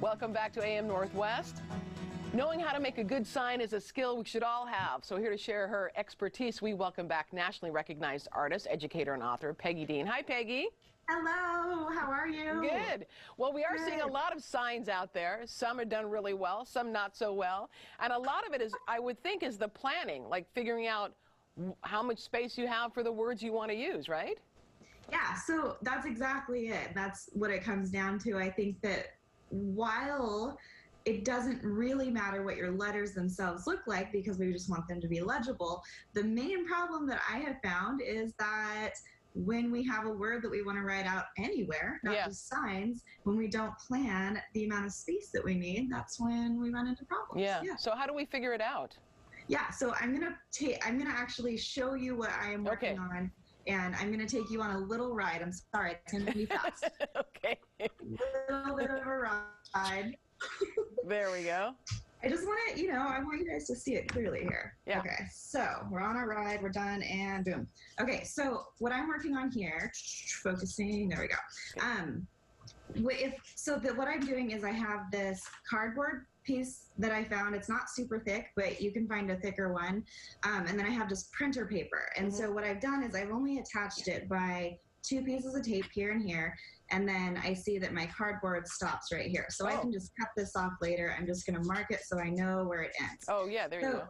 Welcome back to AM Northwest. Knowing how to make a good sign is a skill we should all have. So here to share her expertise, we welcome back nationally recognized artist, educator, and author, Peggy Dean. Hi, Peggy. Hello, how are you? Good. Well, we are seeing a lot of signs out there. Some are done really well, some not so well. And a lot of it is, I would think, is the planning, like figuring out how much space you have for the words you want to use, right? Yeah, so that's exactly it. That's what it comes down to. I think that while it doesn't really matter what your letters themselves look like because we just want them to be legible, the main problem that I have found is that when we have a word that we want to write out anywhere, not just signs, when we don't plan the amount of space that we need, that's when we run into problems. Yeah. So how do we figure it out? Yeah, so I'm gonna actually show you what I am working on, and I'm gonna take you on a little ride. I'm sorry, it's gonna be fast. Okay. A little bit of a ride. There we go. I just want to, I want you guys to see it clearly here. Yeah. Okay, so we're on our ride, we're done, and boom. Okay, so what I'm working on here, focusing, there we go. Okay. What I'm doing is I have this cardboard piece that I found. It's not super thick, but you can find a thicker one. And then I have just printer paper. And so what I've done is I've only attached it by 2 pieces of tape here and here. And then I see that my cardboard stops right here. So I can just cut this off later. I'm just going to mark it so I know where it ends. Oh, yeah, there you go.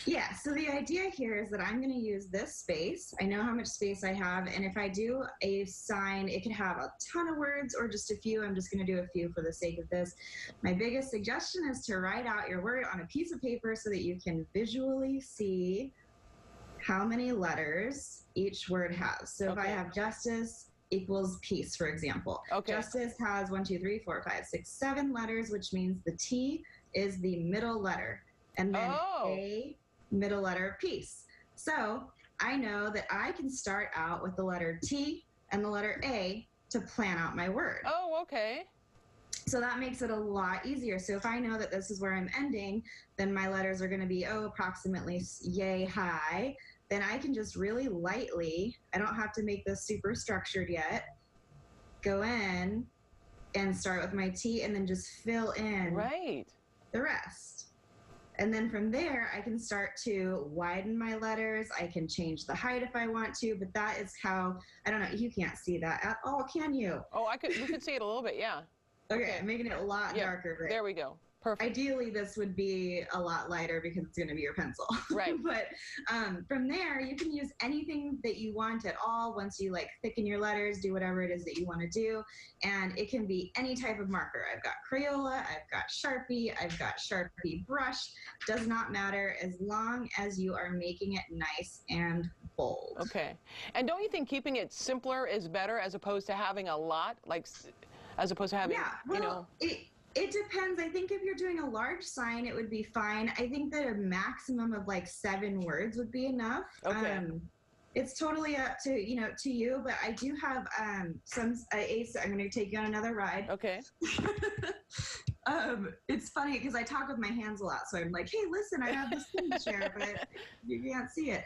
Yeah, so the idea here is that I'm going to use this space. I know how much space I have. And if I do a sign, it could have a ton of words or just a few. I'm just going to do a few for the sake of this. My biggest suggestion is to write out your word on a piece of paper so that you can visually see how many letters each word has. So if I have justice equals peace, for example. Justice has 1, 2, 3, 4, 5, 6, 7 letters, which means the T is the middle letter. And then A, middle letter of peace. So I know that I can start out with the letter T and the letter A to plan out my word. Oh, okay. So that makes it a lot easier. So if I know that this is where I'm ending, then my letters are going to be, approximately yay high. Then I can just really lightly, I don't have to make this super structured yet, go in and start with my T and then just fill in the rest. And then from there, I can start to widen my letters. I can change the height if I want to, but that is how, I don't know, you can't see that at all, can you? Oh, we could see it a little bit, yeah. Okay, I'm making it a lot darker. Right? There we go. Perfect. Ideally, this would be a lot lighter because it's going to be your pencil. Right. But from there, you can use anything that you want at all. Once you thicken your letters, do whatever it is that you want to do. And it can be any type of marker. I've got Crayola, I've got Sharpie, I've got Sharpie brush. Does not matter as long as you are making it nice and bold. Okay. And don't you think keeping it simpler is better as opposed to having a lot? As opposed to having, It depends. I think if you're doing a large sign, it would be fine. I think that a maximum of 7 words would be enough. Okay. It's totally up to you, but I do have I'm going to take you on another ride. Okay. It's funny because I talk with my hands a lot, so I'm like, hey, listen, I have this thing to share, but you can't see it.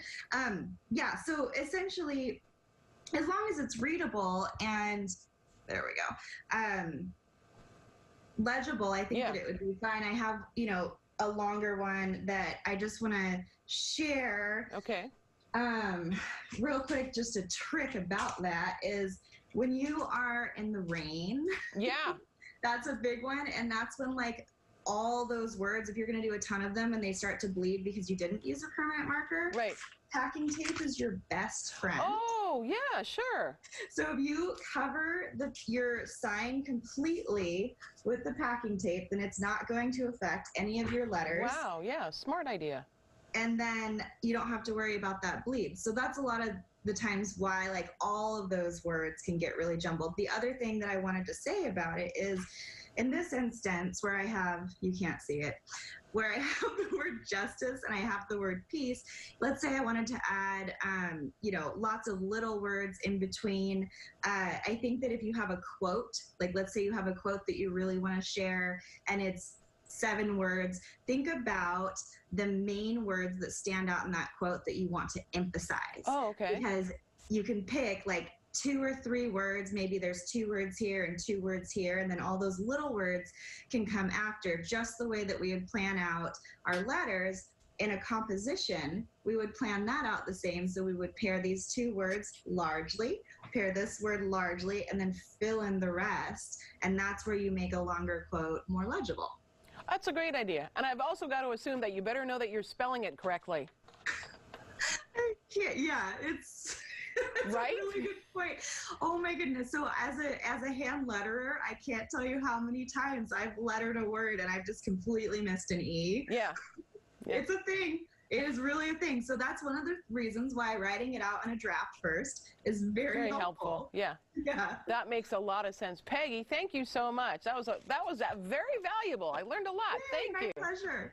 So essentially, as long as it's readable and there we go. Legible, I think that it would be fine. I have, a longer one that I just want to share. Okay. Real quick, just a trick about that is when you are in the rain. Yeah. That's a big one. And that's when all those words, if you're going to do a ton of them and they start to bleed because you didn't use a permanent marker. Right. Packing tape is your best friend. Oh, yeah, sure. So if you cover your sign completely with the packing tape, then it's not going to affect any of your letters. Wow, yeah, smart idea. And then you don't have to worry about that bleed. So that's a lot of the times why all of those words can get really jumbled. The other thing that I wanted to say about it is in this instance where I have, you can't see it, where I have the word justice and I have the word peace, let's say I wanted to add, lots of little words in between. I think that if you have a quote, let's say you have a quote that you really want to share and it's 7 words, think about the main words that stand out in that quote that you want to emphasize. Oh, okay. Because you can pick 2 or 3 words. Maybe there's 2 words here and 2 words here, and then all those little words can come after, just the way that we would plan out our letters. In a composition, we would plan that out the same. So we would pair these 2 words largely, pair this word largely, and then fill in the rest. And that's where you make a longer quote more legible. That's a great idea. And I've also got to assume that you better know that you're spelling it correctly. Yeah, it's right? a really good point. Oh my goodness. So as a hand letterer, I can't tell you how many times I've lettered a word and I've just completely missed an E. Yeah. It's a thing. It is really a thing. So that's one of the reasons why writing it out in a draft first is very helpful. Yeah. Yeah. That makes a lot of sense. Peggy, thank you so much. That was very valuable. I learned a lot. Yay, thank you. My pleasure.